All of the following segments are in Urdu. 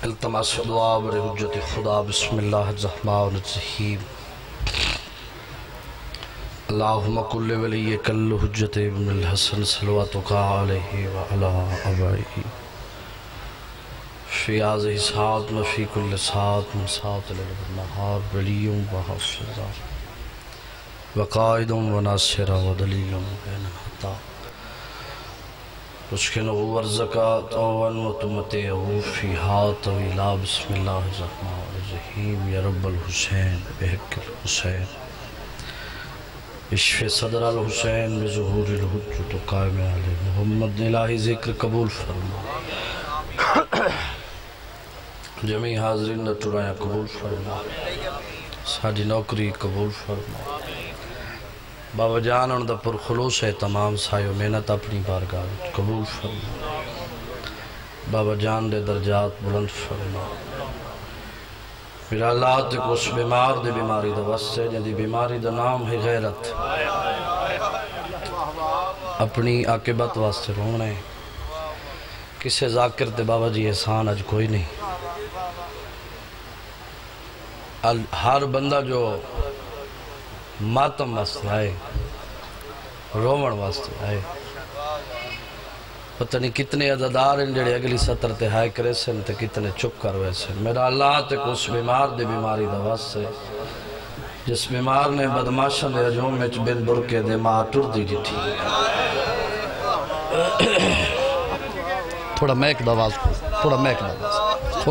التماس دعا بر حجت خدا بسم اللہ الرحمن الرحیم اللہم کل ولی کل حجت ابن الحسن صلواتک علیہ وعلا آبائہ فی آزہ ساعت و فی کل ساعت من ساعت للنہار ولیوں و حافظہ وقائدوں و ناصرہ و دلیلوں بین حتا اسکنو ورزکات اوان و تمتعہو فیہا طویلا بسم اللہ الرحمن الرحیم یا رب الحسین بحق الحسین اشف صدر الحسین بظہور الحجت قائم علی محمد الہی ذکر قبول فرما جمعی حاضرین نٹرائیں قبول فرما ساڑھی نوکری قبول فرما بابا جان ان دا پر خلوص ہے تمام سائیو محنت اپنی بارگاہ قبول فرما بابا جان دے درجات بلند فرما میرا اللہ تے کو اس بیمار دے بیماری دا واسطے جدی بیماری دا نام ہے غیرت اپنی عاقبت واسطے رونے کسے ذاکر تے بابا جی احسان اج کوئی نہیں ہر بندہ جو ماتم واسطے آئے رومن واسطے آئے پتہ نہیں کتنے عددار ہیں جڑے اگلی سطر تے ہائے کرے سن تے کتنے چپ کر ویسے میرا اللہ تے کو اس بیمار دے بیماری دا واسطے جس بیمار نے بدماشن دے اجوم میں بن برکے دے ماں ٹر دی جٹھی تھوڑا میک دا آواز تھوڑا میک دا آواز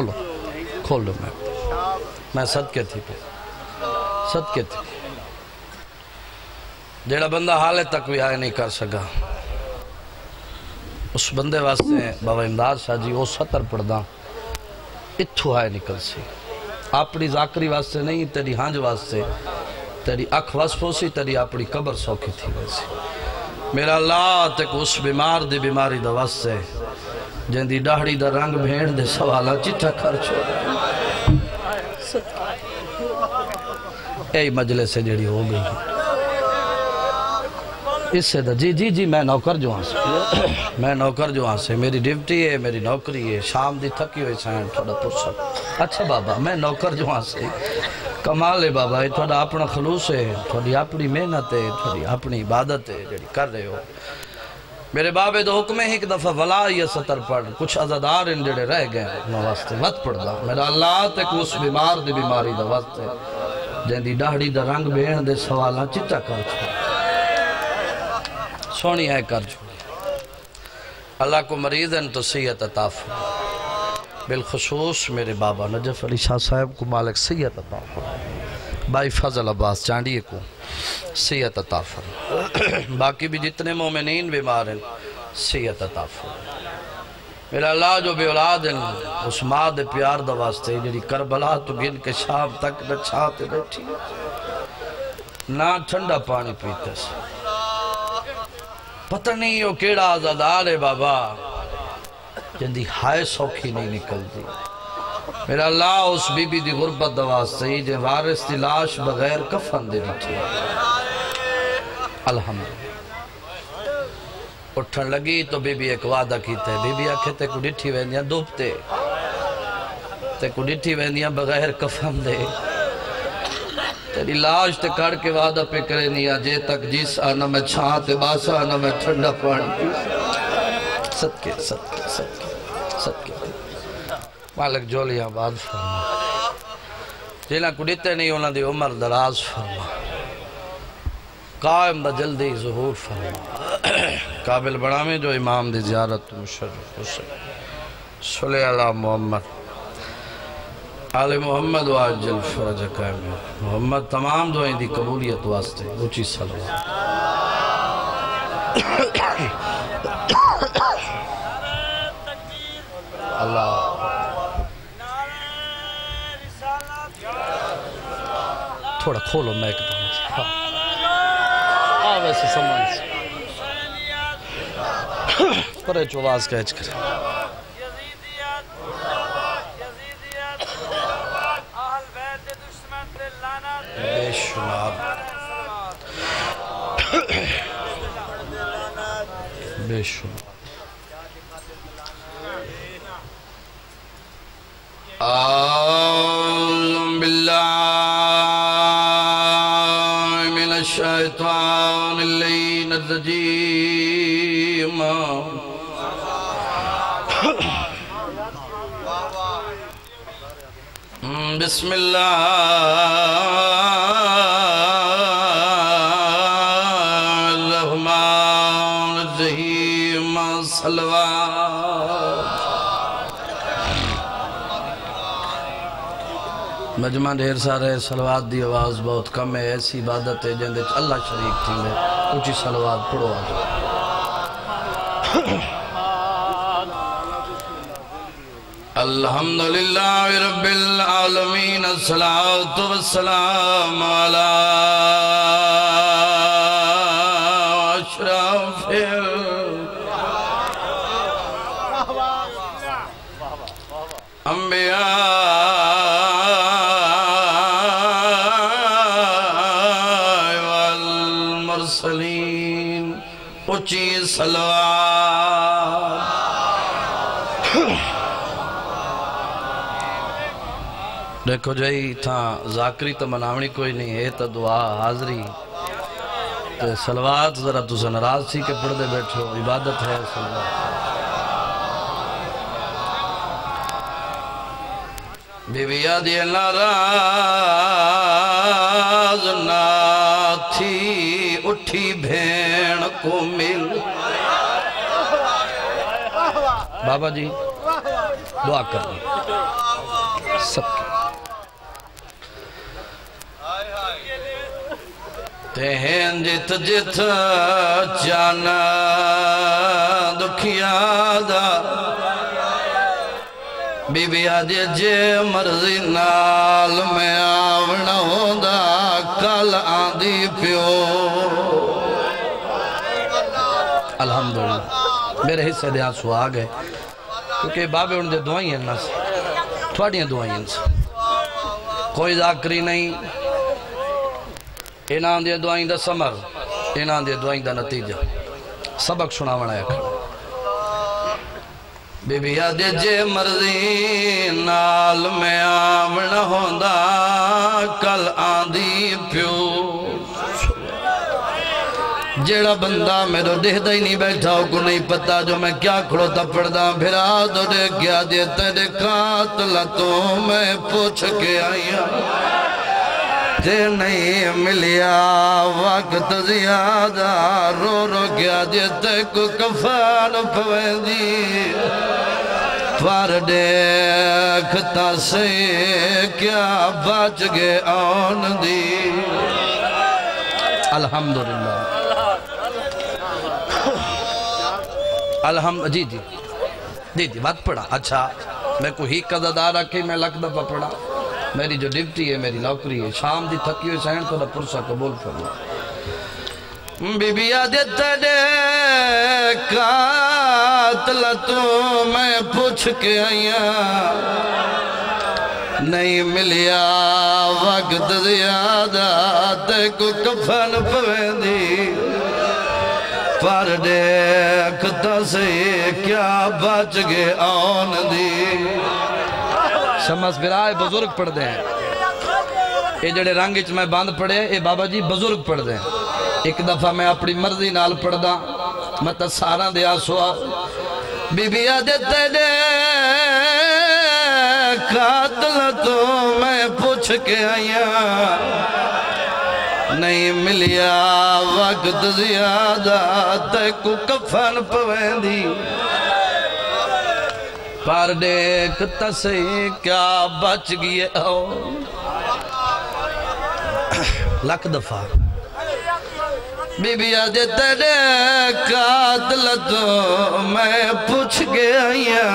کھول دو میں صدقے تھی پہ صدقے تھی جیڑا بندہ حالے تک بھی آئے نہیں کر سکا اس بندے واسطے بابا امداد شاہ جی وہ سطر پڑھدا اتھو آئے نکل سی اپنی ذاکری واسطے نہیں تیری ہانج واسطے تیری اکھ واسفو سی تیری اپنی قبر سوکھی تھی ویسی میرا اللہ تک اس بیمار دی بیماری دا واسطے جن دی ڈاڑی دا رنگ بھیڑ دے سوالا چٹھا کر چھوڑا اے مجلس سے جڑی ہو گئی اس سے دا جی میں نوکر جو ہاں سے میں نوکر جو ہاں سے میری ڈیوٹی ہے میری نوکری ہے شام دی تھکی ہوئی سائن تھوڑا پرسک اچھا بابا میں نوکر جو ہاں سے کمال ہے بابا یہ تھوڑا اپنا خلوص ہے تھوڑی اپنی محنت ہے تھوڑی اپنی عبادت ہے جڑی کر رہے ہو میرے بابے دو حکم ہے ایک دفعہ ولا یہ سطر پڑھ کچھ عزدار ان جڑے رہ گئے انہوں واسطے مت پڑھ دا میرا اللہ تک اس بیمار دی بیماری دا واسطے جن دی ڈاڑی دا رنگ بین دے سوالاں چٹا کر چھوڑ سونی ہے کر چھوڑ اللہ کو مریض ان تو سیت عطا فرما بالخصوص میرے بابا نجف علی شاہ صاحب کو مالک سیت عطا فرما بائی فضل عباس چانڈیے کو سیت عطا فرما باقی بھی جتنے مومنین بیمار ہیں سیت عطا فرما میرا اللہ جو بے اولاد ہیں اس ماں دے پیار دا واسطے جڑی کربلا تو گن کے شام تک نہ چھاتے بیٹھی نہ ٹھنڈا پانی پیتے سے پتہ نہیں ہو کیڑا آزادار ہے بابا جندی ہائے سوکھی نہیں نکل دی میرا اللہ اس بی بی دی غربت دا واسطے جن وارث دی لاش بغیر کفن دے بیٹھی الحمدللہ اٹھن لگی تو بی بی ایک وعدہ کیتے ہیں بی بی آکھے تے کو ڈٹھی ویندیاں دوبتے تے کو ڈٹھی ویندیاں بغیر کفن دے تیری لاش تے کڑ کے وعدہ پہ کرے نہیں آجے تک جس آنا میں چھانتے باسا آنا میں ٹھنڈا پانی صدقے صدقے صدقے صدقے مالک جولیاں بعد فرما جنہاں کو ڈٹے نہیں ہونا دی عمر دراز فرما قائم دا جلدی ظہور فرما قابل بڑا میں جو امام دی زیارت مشرف حسین صلی اللہ محمد آل محمد و عجل فرج قائم محمد تمام دعائیں دی قبولیت واسطے اونچی صلوات اللہ تھوڑا کھولو میں ایک دم ویسے سمان سے پرے چواز کا اچھ کریں بے شمار بے شمار الشيطان اللين الرجيم بسم الله الرحمن الرحيم صلوات مجمع ڈھیر سارے صلوات دی آواز بہت کم ہے ایسی عبادت ہے جن دے اللہ شریک تھی میں اونچی صلوات پڑھو آج الحمدللہ رب العالمین الصلاة والسلام علی اشرف الانبیاء والمرسلین اونچی صلوات دیکھو جائی تھا ذاکری تو مناونی کوئی نہیں ہے تو دعا حاضری تو صلوات ذرا تو سے ناراض تھی کہ پڑھ دے بیٹھو عبادت ہے صلوات بی بی آدھی ناراض نہ تھی اٹھی بھین کو مل بابا جی دعا کریں سب کی تہین جت جت جانا دکھیا دا بی بی آدھی جے مرضی نال میں آونا ہوندا کل آندھی پیو الحمدللہ میرے حصے دے آنسو آگئے کیونکہ بابے ان دے دعائیں ہیں نا تھوڑیاں دعائیں ہیں کوئی ذاکری نہیں انہاں دے دعائیں دا سمر انہاں دے دعائیں دا نتیجہ سبق سناونا ہے بی بی آدھے جے مرضی نال میں آمنا ہوندا کل آندھی پیو جیڑا بندہ میرے دیکھتا ہی نہیں بیٹھا ہو کو نہیں پتا جو میں کیا کھڑوتا پڑھدا بھرا تو دے گیا دے تیرے قاتل تو میں پوچھ کے آئیا تے نہیں ملیا وقت زیادہ رو رو گیا دے تے کو کفان پویندی پر دیکھتا سے کیا بچ گئے آن دی الحمدللہ جی جی جی جی بات پڑھا اچھا میں کو ہی قضادار رکھے میں لکھ دفعہ پڑھا میری جو ڈپٹی ہے میری نوکری ہے شام دی تھکی ہوئی سہن تو دا پرسہ قبول فرما بی بی آدھے تیرے قاتل تو میں پوچھ کے آئیا نہیں ملیا وقت زیادہ تے کو کفن پویندی پر دیکھتا سے کیا بچ گئے آن دی شمس برائے بزرگ پڑھ دیں یہ جڑے رنگ اچھ میں باندھ پڑھے یہ بابا جی بزرگ پڑھ دیں ایک دفعہ میں اپنی مرضی نال پڑھ دا میں تا سارا دیا سوا بی بی آدھے تیرے قاتل تو میں پوچھ کے آئیا نہیں ملیا وقت زیادہ تے کو کفن پویندی پر دیکھتا سے کیا بچ گئے ہو لکھ دفعہ بی بی آدھے تیرے قاتل تو میں پوچھ کے آئیا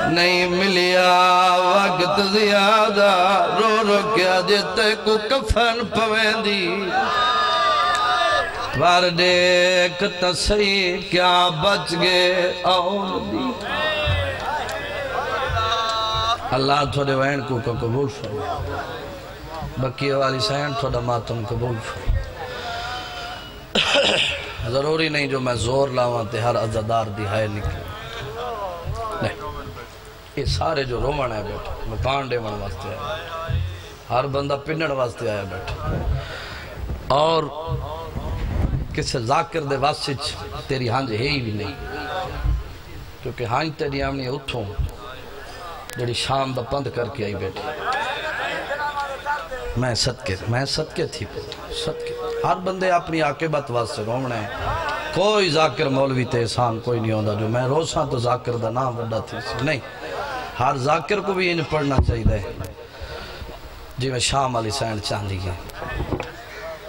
نہیں ملیا وقت زیادہ رو رو کیا دیتے کو کفن پویندی پر دیکھتا صحیح کیا بچ گئے آن دی اللہ تھوڑے وین کو قبول فرما بقیہ والی سین تھوڑا ماتم قبول فرما ضروری نہیں جو میں زور لاؤں تے ہر عزدار دہائے نکلے نہیں یہ سارے جو رومن ہے بیٹھا مکان ڈے من واسطے آیا ہر بندہ پنڈ واسطے آیا بیٹھا اور کسی ذاکر دے واسچ تیری ہانج ہے ہی بھی نہیں، کیونکہ ہانج تیری آمنی اتھوں جڑی شام دا پند کر کے آئی بیٹھی، میں صدقے تھی صدقے۔ ہر بندے اپنی عاقبت واسطے رومنے ہیں، کوئی ذاکر مولوی تے احسان کوئی نہیں ہوندہ جو میں روساں تو ذاکر دا نام بڑا تھی نہیں، ہر ذاکر کو بھی انہیں پڑھنا چاہیے جی میں شام علی سینڈ چاندی ہے،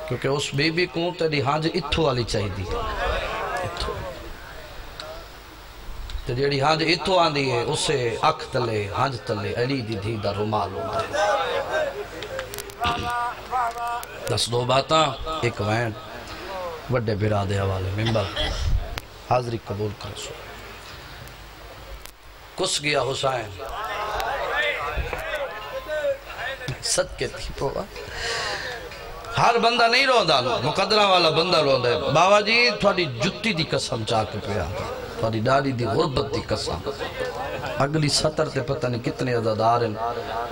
کیونکہ اس بی بی کو تیری ہانج اتھو والی چاہیے دی تو جیڑی ہانج اتھو آندی ہے اسے اکھ تلے ہانج تلے علی دی دھی دا رومال ہوتا ہے۔ 10 باتاں ایک وین وڈے برادے حوالے ممبر حاضری قبول کر سو۔ کس گیا حسین صدقے تھی پوہ ہر بندہ نہیں روندہ مقدرہ والا بندہ روندہ ہے۔ بابا جی تھوڑی جتی دی قسم چاہ کے پہ آتا، تھوڑی ڈاڑی دی غربت دی قسم، اگلی سطر تے پتہ نہیں کتنے عزادار ہیں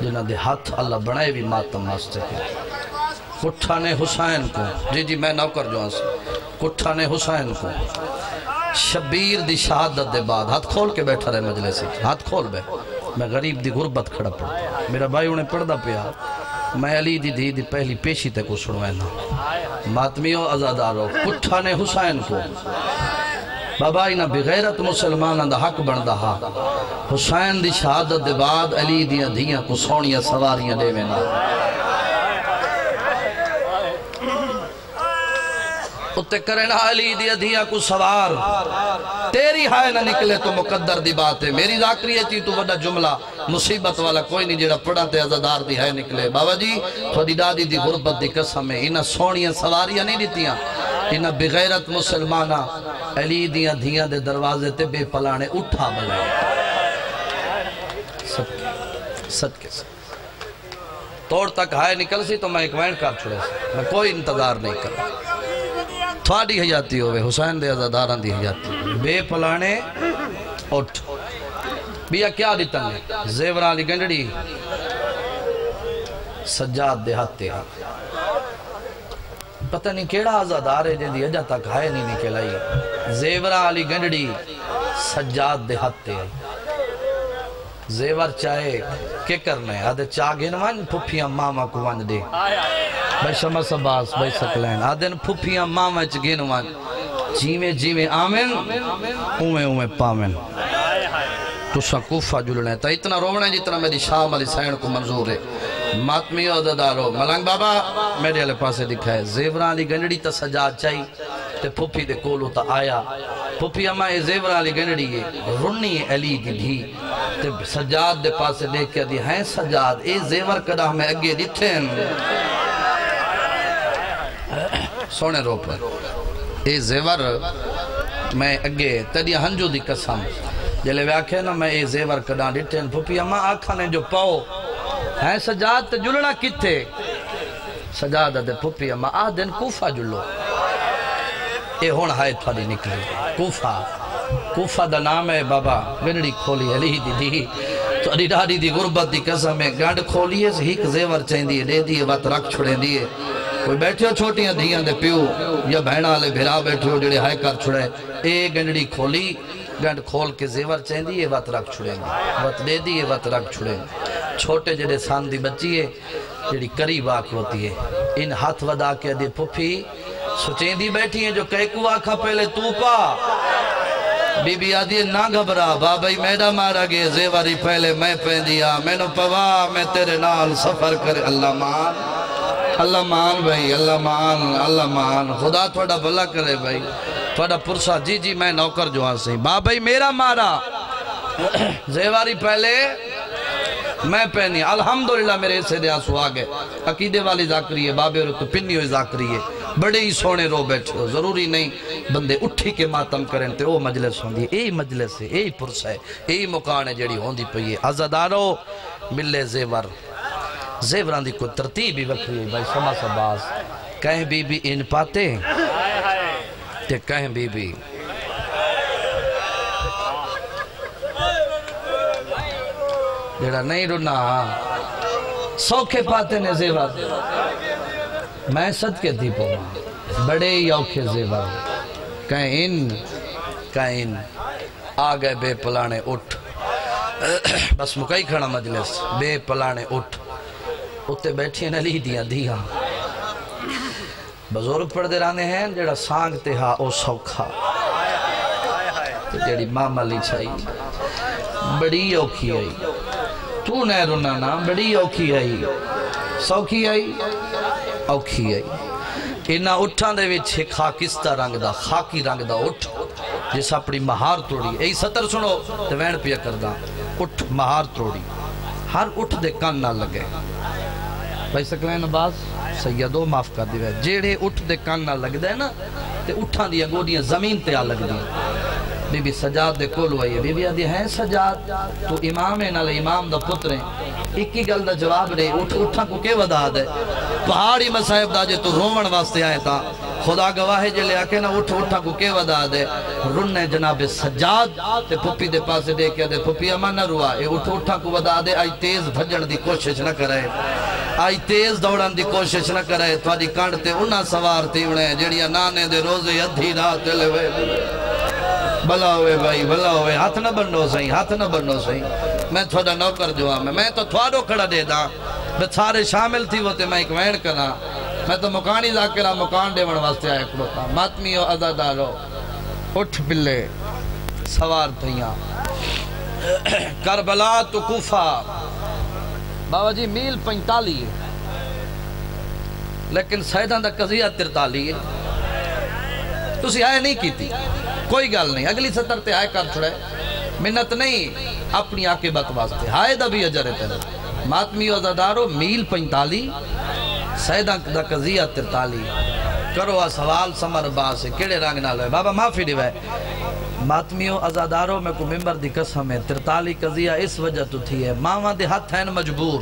جنہ دے ہاتھ اللہ بنائے بھی ماتم ماستے ہیں۔ کٹھانے حسین کو جی میں نوکر جو ہاں سے کٹھانے حسین کو شبیر دی شہادت دے بعد ہاتھ کھول کے بیٹھا رہے مجلس سے، ہاتھ کھول بے میں غریب دی غربت کھڑا پڑا، میرا بھائی انہیں پڑھ دا پیا، میں علی دی دی دی پہلی پیشی تے کو سنوائنا ماتمیوں عزاداروں کٹھانے حسین کو بابا اینا بغیرت مسلمان دا حق بندہ ہا حسین دی شہادت دے بعد علی دیاں دھیاں کو سونیاں سواریاں لے وینا اتے کرنا علی دیا دیا کو سوار تیری ہائے نہ نکلے تو مقدر دی بات ہے، میری ذاکری ہے چی تو بڑا جملہ مصیبت والا کوئی نہیں جڑا پڑھا تے عزادار دی ہائے نکلے۔ بابا جی تھوڑی دادی دی غربت دی قسم ہے، انہاں سونیاں سواریاں نہیں دیتیاں، انہاں بغیرت مسلمانہ علی دیاں دھیاں دے دروازے تے بے پلانے اٹھا بلائے صدقے سے توڑ تک ہائے نکل سی تو میں ایک وین کر چھوڑے سی، میں کوئی انتظار نہیں کر تھوڑی حیاتی ہوئے حسین دے عزاداران دی حیاتی بے پلانے اٹھ بیا کیا دیتا ہے زیوران علی گنڈڑی سجاد دے ہاتھے ہیں پتہ نہیں کیڑا عزادار ہے جن دی اجا تک ہائے نہیں نکلائی زیوران علی گنڈڑی سجاد دے ہاتھے ہیں زیور چاہے کہ کرنے آدھے چاگن ون پھپیاں ماما کو ون دے بھائی شمس عباس بھائی سکلین آدھے پھپیاں ماما چگن ون جیویں جیویں آمن اویں پامن تو سا کوفہ جلنے تا اتنا رونے جتنا میری شام علی سین کو منظور ہے ماتمی عہدیدارو ملنگ بابا میرے علی پاسے دکھائے زیوران علی گنڈڑی تا سجاد چاہی تے پھپی دے کولو تا آیا پھپی اما اے زیوران علی گنڈڑی رنی علی دی دھی تے سجاد دے پاسے دیکھ کے دی ہیں سجاد اے زیور کڑا ہمیں اگے دیتھے سونے رو پر اے زیور میں اگے تڑی ہنجو دی قسم جلے ویاکھے نا میں اے زیور کڑا دیتھے پھپی اما آکھانے جو پاؤ ہیں سجاد تے جلنا کتے سجاد دے پھپی اما آہ دن کوفہ جلو اے ہون ہائے تھوڑی نکلی کوفہ دا نام ہے بابا گنڈی کھولی علی دی دی تو علی ڈاڑی دی غربت دی قسم ہے گنڈ کھولی ہے ہیک زیور چاہیں دیئے لے دیئے وقت رکھ چھڑیں دیئے کوئی بیٹھے ہو چھوٹیاں دھیاں دے پیو یا بہنہ آلے بھیرا بیٹھے ہو جڑے ہائے کر چھڑے اے گنڈی کھولی گنڈ کھول کے زیور چاہیں دیئے وقت رکھ چھڑیں وقت دے دیئے وقت رکھ چھڑیں چھوٹے جڑے سان دی بچی ہے جڑی قریب آکھ ہوتی ہے ان ہاتھ ودا کے دے پھپی سچیں دی بیٹھی ہیں جو کہے کو آکھا پہلے تو پا بی بی آدھی نہ گھبرا بابائی میڈا مارا گئے زیواری پہلے میں پہن دیا میں نو پوا میں تیرے نال سفر کرے اللہ مان بھائی اللہ مان خدا تھوڑا بھلا کرے بھائی تھوڑا پرسا جی میں نوکر جو آن سے بابائی میرا مارا زیواری پہلے میں پہنی الحمدللہ میرے اسے دے آنسو آگئے عقیدے والی ذاکری ہے بابے رو تو پنی ہوئی ذاکری ہے بڑے ہی سونے رو بیٹھے ہو ضروری نہیں بندے اٹھی کے ماتم کریں تے او مجلس ہوندی ہے اے مجلس ہے اے پرس ہے اے مکان ہے جڑی ہوندی پئی ہے عزادارو ملے زیوران دی کوئی ترتیب بھی وکری ہے بھائی سما سباز کہیں بی بی ان پاتے تے کہیں بی بی جڑا نہیں رنا سوکھے پاتے نے زیور میں صدقے تھی پوا بڑے ہی اوکھے زیور کہیں آ گئے بے پلانے اٹھ بس مکئی کھڑا مجلس بے پلانے اٹھ اتے بیٹھی نلی دیا دیا بزرگ پڑھ دے رانے ہیں جڑا سانگتے ہاں او سوکھا جڑی ماما لی چھائی بڑی اوکھی آئی تو نہ رونا نا بڑی اوکھی آئی سوکھی آئی اوکھی آئی انہا اٹھان دے وچ خاکستہ رنگ دا خاکی رنگ دا اٹھ جس اپنی مہار توڑی ای سطر سنو تے وین پیا کردہ اٹھ مہار توڑی ہر اٹھ دے کان نہ لگے بھائی سکلین باز سیدو معاف کر دیوے جیڑے اٹھ دے کان نہ لگ دے نا تے اٹھان دیا گوڑیاں زمین تے آ لگ دی بی بی سجاد دے کولو آئیے بی بی آدھی ہیں سجاد تو امام ہے نالے امام دا پتر ہیں ایک ہی گل دا جواب رہے اٹھا کو کے ودا دے پہاڑی مسائب دا جے تو رومن واسطے آئے تا خدا گواہ جے لے آکے نا اٹھا کو کے ودا دے رننے جناب سجاد تے پھپی دے پاسے دے کے دے پھپی اما نہ روا اے اٹھا کو ودا دے آئی تیز بھجن دی کوشش نہ کرے آئی تیز دوڑن دی کوشش نہ کرے تواری کانڈتے انہا سوار تھی انہیں جڑیاں نانے دے روزے ادھی رات لے بھلا ہوئے بھائی بھلا ہوئے ہاتھ نہ بنو سہی ہاتھ نہ بنو سہی میں تھوڑا نوکر جو ہاں میں تو تھوڑو کھڑا دے دا بس سارے شامل تھی وہ تے میں ایک وین کرنا میں تو مکانی ذاکرہ مکان دے من واسطے آئے کھڑوتا ماتمیو عزادارو اٹھ پلے سوار تھیاں کربلا تو کوفہ بابا جی میل 45 ہے لیکن سیدان دا قضیہ 43 ہے تسی آئے نہیں کی تھی کوئی گل نہیں اگلی سطر تے آئے کر چھڑے منت نہیں اپنی عاقبت واسطے آئے دا بھی اجر ہے ماتمی عزادارو میل 45 سیدان دا قضیہ 43 کرو سوال سمر باس ہے کیڑے رنگ نہ لوئے بابا معافی دیوائے ماتمیو عزادارو میں کو ممبر دی قسم ہے 43 قضیہ اس وجہ تو تھی ہے ماما دے ہاتھ ہیں مجبور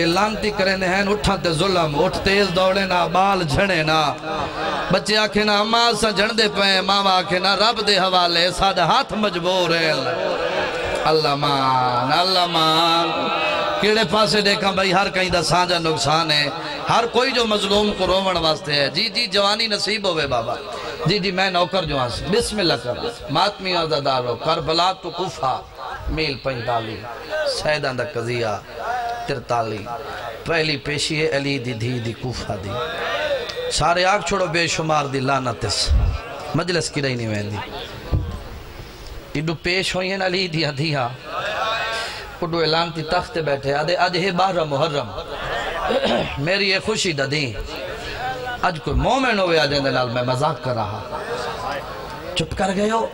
اعلانتی کرنے ہیں اٹھا تے ظلم اٹھ تیز دوڑے نا بال جھڑے نا بچے آکھے نا اماں سا جھڑ دے پہیں ماما آکھے نا رب دے حوالے سادہ ہاتھ مجبور ہے اللہ مان کیڑے پاسے دیکھا بھائی ہر کہیں دا سانجا نقصان ہے ہر کوئی جو مظلوم کو رومن واسطے ہے جی جی جوانی نصیب ہوئے بابا جی جی میں نوکر جو آنسی بسم اللہ کر ماتمی عزادارو کربلا تو کوفہ میل 45 سیدان دا قضیہ 43 پہلی پیشی ہے علی دی دھی دی کوفہ دی سارے آگ چھوڑو بے شمار دی لانتس مجلس کی رہی نہیں وین دی ایڈو پیش ہوئی ہیں علی دیا دیا اڈو اعلان تی تخت بیٹھے آج ہے 12 محرم میری یہ خوشی دا دیں آج کوئی مومن ہوئے آج اندر نال میں مذاق کر رہا چپ کر گئے ہو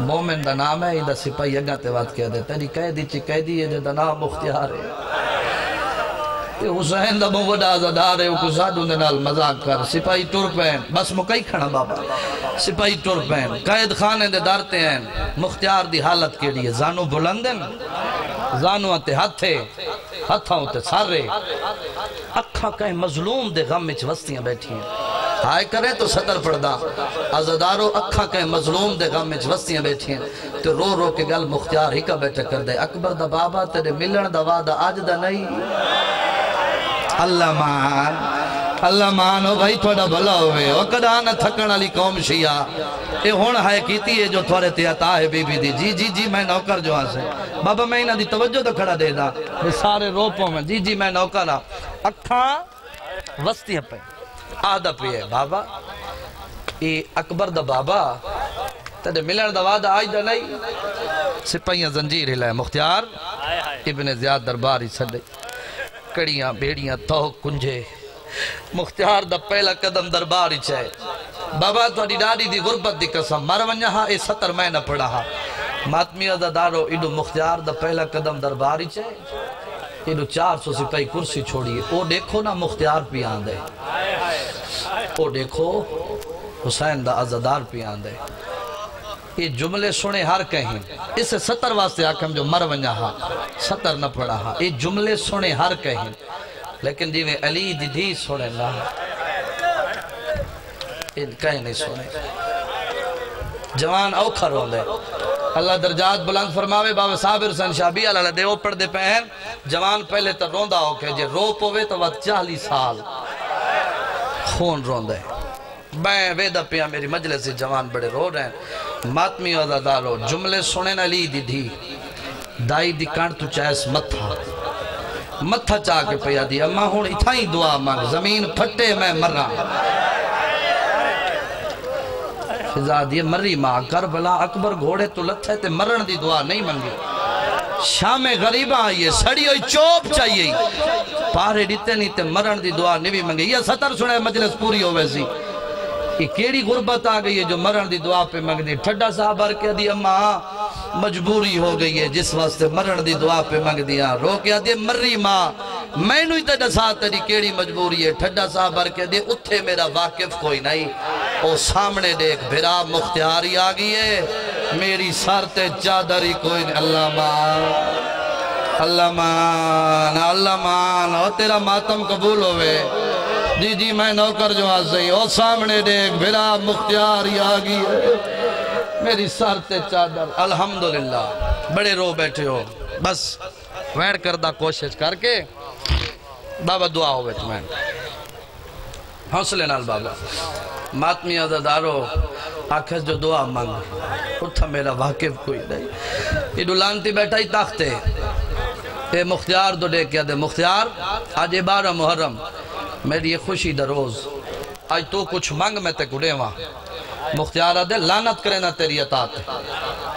مومن دا نام ہے ایدہ سپاہی اگاں تے بات کہہ دے تیری قیدی چی قیدی ہے جو دا نام مختیار ہے یہ حسین دا موڈا آزادار ہے وہ کسادوں دے نال مذاق کر سپاہی ٹور پہن بس مکئی کھڑا بابا سپاہی ٹور پہن قید خانے دے دارتے ہیں مختیار دی حالت کے لیے زانو بلندن زانو آتے ہتھاں ہوتے سارے اکھاں کہیں مظلوم دے غم میں وستیاں بیٹھی ہیں ہائے کریں تو صدر پڑھدا عزادارو اکھاں کہیں مظلوم دے غم میں وستیاں بیٹھی ہیں تو رو رو کے گل مختیار ہی کا بیٹھا کر دے اکبر دا بابا تیرے ملن دا وعدہ آج دا نہیں اللہ مان ہو بھائی تھوڑا بھلا ہوئے وقدہ نہ تھکن علی قوم شیعہ اے ہون ہائے کیتی ہے جو تھوڑے تیاتا ہے بی بی دی جی جی جی میں نوکر جو ہاں سے بابا میں انہاں دی توجہ تو کھڑا دے دا یہ سارے روپوں میں جی جی میں نوکر ہاں اکھاں وستیاں پہ آدھا پہ ہے بابا اے اکبر دا بابا تیرے ملن دا وعدہ آج دا نہیں سپاہیاں زنجیر ہلائے مختیار ابن زیاد درباری صدی کڑیاں بیڑیاں توق کنجے مختیار دا پہلا قدم درباری چاہے بابا تو ڈاڑی دی غربت دی قسم مر ونجا ہاں اے 70 میں نہ پڑا ہاں ماتمی عزادارو ایڈو مختیار دا پہلا قدم درباری چاہے ایڈو 400 سپاہی کرسی چھوڑیے او دیکھو نا مختیار پی آندے او دیکھو حسین دا عزادار پی آندے یہ جملے سنے ہر کہیں اسے 70 واسطے آکھم جو مر ونجا ہاں 70 نہ پڑا ہاں یہ جملے سنے ہر کہیں لیکن دیوے علی دی دھی سنے نا ان کہیں نہیں سنے جوان اوکھر ہوں دے اللہ درجات بلند فرماوے بابا صابر حسین شابی اللہ دے اوپر دے پہن جوان پہلے تا روندہ ہو کے جے رو پوے تو وقت 40 سال خون روندے میں ویدہ پیا میری مجلس سے جوان بڑے رو رہے ہیں ماتمی عزادارو جملے سنے نہ لی دی دی دائی دی کانٹ تو چاہیس متھا چاہ کے پیا دی اماں ہون اتھائی دعا مانگ زمین پھٹے میں مرا فضادی مری ماں کربلا اکبر گھوڑے تو لتھے تے مرن دی دعا نہیں منگی شام غریبہ آئیے سڑی ہوئی چوپ چاہیے پارے ڈیتے نہیں تے مرن دی دعا نہیں بھی منگی یہ ستر سنے مجلس پوری ہو ویسی یہ کیڑی غربت آ گئی ہے جو مرن دی دعا پہ منگ دی ٹھڈا صاحب کہہ دی اماں مجبوری ہو گئی ہے جس واسطے مرن دی دعا پہ منگ دیا رو کہہ دی مری ماں میں نوی تے دسا تیری کیڑی مجبوری ہے ٹھڈا صاحب کہہ دی اتھے میرا واقف کوئی نہیں او سامنے دیکھ بھرا مختیاری آگئی ہے میری سر تے چادری کوئی نہیں اللہ مان او تیرا ماتم قبول ہوئے جی جی میں نوکر جو آج سہی او سامنے دیکھ بھرا مختیاری آگئی ہے میری سر تے چادر الحمدللہ بڑے رو بیٹھے ہو بس ویڑ کردہ کوشش کر کے بابا دعا ہوئے تمہیں حوصلے نال بابا ماتمی عزادارو آکھس جو دعا مانگ اتھا میرا واقف کوئی نہیں یہ دلانتی بیٹھا ہی تاختے اے مختیار دو دے کیا دے مختیار آج 12 محرم میری یہ خوشی دا روز آج تو کچھ مانگ میں تے کڑے وہاں مختیارہ دے لانت کرے نا تیری اطاعت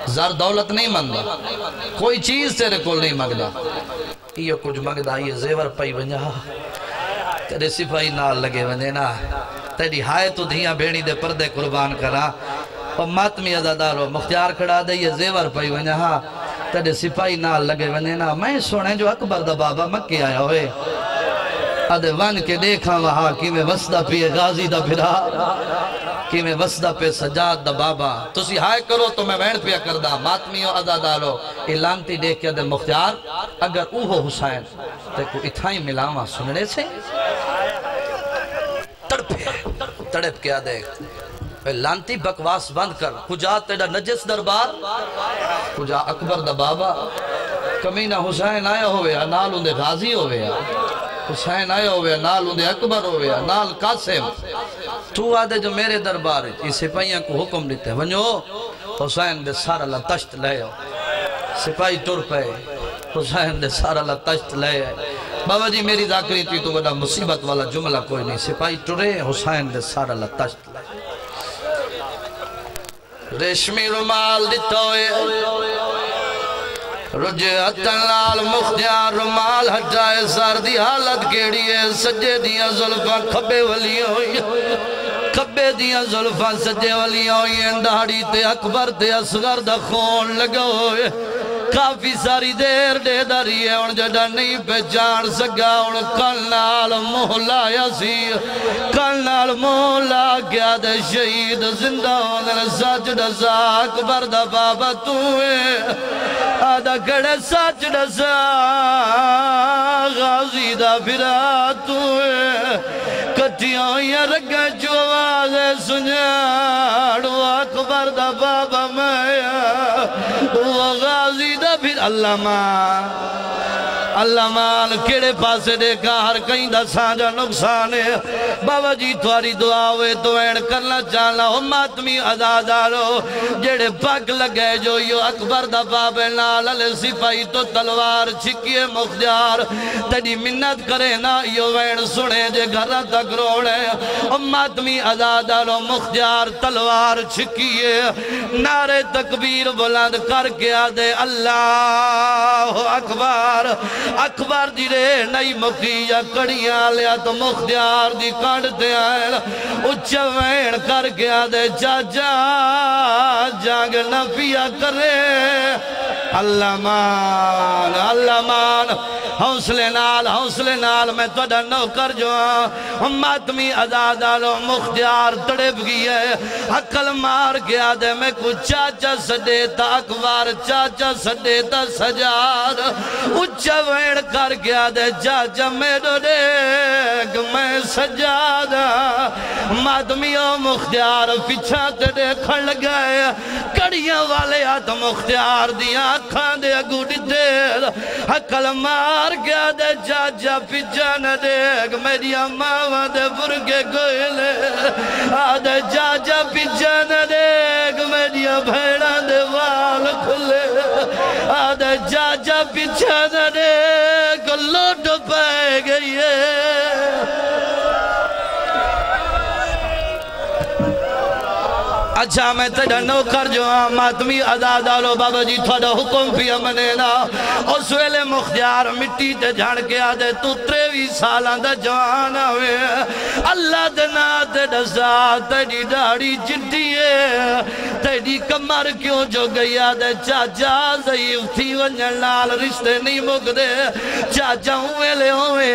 زر دولت نہیں مانگا کوئی چیز تیرے کول نہیں مانگا یہ کچھ مانگا یہ زیور پائی ونجا تیرے سپاہی نال لگے ونجے نا تیری ہائے تو دھیاں بھیڑی دے پردے قربان کرا اور ماتمی عزادارو مختیار کھڑا دے یہ زیور پائی ونجا تیرے سپاہی نال لگے ونجے نا میں سونے جو اکبر دا بابا مکے آیا ہوئے ادھے ون کے دیکھا وہاں کی میں وسدہ پی غازی دا بھرا کی میں وسدہ پہ سجاد دا بابا تسی ہائے کرو تو میں وین پیا کردہ ماتمی و عزادارو اعلانتی دیکھ کے دے مختیار اگر اوہو حسین تے کو اتھائی ملاوہ سننے سے تڑپ کیا دیکھ لانتی بکواس بند کر کجا تیڑا نجس دربار کجا اکبر دا بابا کمینہ حسین آیا ہوئے نال اندے غازی ہوئے حسین آیا ہوئے نال اندے اکبر ہوئے نال قاسم تو آدھے جو میرے دربار یہ سپاہیاں کو حکم دیتے ونجو حسین دے سارا اللہ تشت لے سپاہی ٹر پہ حسین دے سارا اللہ تشت لے بابا جی میری ذاکری تھی تو بڑا مصیبت والا جملہ کوئی نہیں سپاہی ٹرے حسین دے سارا اللہ تشت لے ریشمی رمال دیتا ہوئے رجعتن لال مختیار رمال ہٹائے ساردی حالت کیڑی ہے سجے دیاں ظلفاں کھبے ولیاں ہوئی کھبے دیاں ظلفاں سجے ولیاں ہوئی داڑی تے اکبر تے اصغر دا خون لگا ہوئے کافی ساری دیر دے داری ہے ان جڑا نہیں پہچان سکا ان کلنال مولا سی کلنال مولا گیا دے شہید زندہ ہوندن سچ ڈسا اکبر دا بابا توئے آدھا کڑے سچ ڈسا غازی دا پھرا توئے کٹیاں ہوئیاں رگا جو آوازے سنجاڑو اکبر دا بابا میں وہ غازی دا پھر اللہ مان کیڑے پاسے دیکھا ہر کہیں دا سانجا نقصان ہے بابا جی تواری دعا ہوئے تو این کرنا چاہنا ہو ماتمی عزادارو جیڑے پاک لگے جو یو اکبر دا بابے نال علی سپاہی تو تلوار چھکیے مختیار تیڑی منت کرے نا یو وین سنے جے گھرہ تک روڑے او ماتمی عزادارو مختیار تلوار چھکیے نعرے تکبیر بلند کر کے آدھے اللہ اکبر اکبر دی رے نئی مکی یا کڑیاں لیا تو مختیار دی کانڈ دے آئین اچھا وین کر گیا دے چاچا جانگ نہ پیا کرے اللہ مان حوصلے نال میں توڑا نوکر جو ہم ماتمی عزادارو مختیار تڑپ گئی ہے حقل مار گیا دے میں کچھ چاچا سڈیتا اکبر چاچا سڈیتا سجاد اچھا وین کر گیا دے چاچا میرو دیکھ میں سجادہ ماتمیوں مختیار پچھا تے دیکھن لگائے کڑیاں والے آت مختیار دیا کھان دے اگوڑی دیر حقل مار مار گیا دے چاچا پیچھا نہ دیکھ میری اماں دے برگے گوئلے آدھے چاچا پیچھا نہ دیکھ میری بھیڑا دے وال کھلے آدھے چاچا پیچھا نہ دیکھ لوٹ پائے گئی اچھا میں تیرا نوکر جو ہاں ماتمی ادا ڈالو بابا جی تھوڑا حکم پی منینا اس ویلے مختیار مٹی تے جھڑ کے آدھے تو 23 سالان دا جوان ہوئے اللہ دنا تے دسا تیری داڑی چٹی ہے تیری کمر کیوں جو گئی آدھے چاچا ضعیف تھی ونجن لال رشتے نہیں مک دے چاچا ویلے ہوئے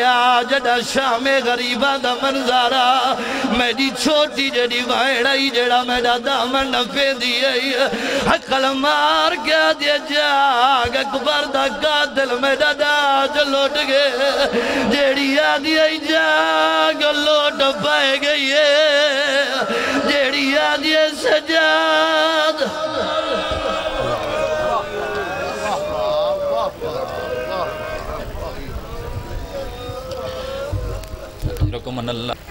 جڑا شام غریبان دا منظارہ میری چھوٹی جڑی بھائڑائی جڑا میرا دامن پہ دیئے حقل مار کیا دیا جاگ اکبر دا قاتل میرا داج لوٹ گئے جیڑی آدھی جاگ لوٹ پائے گئی جیڑی آدھی سجاد رکمن اللہ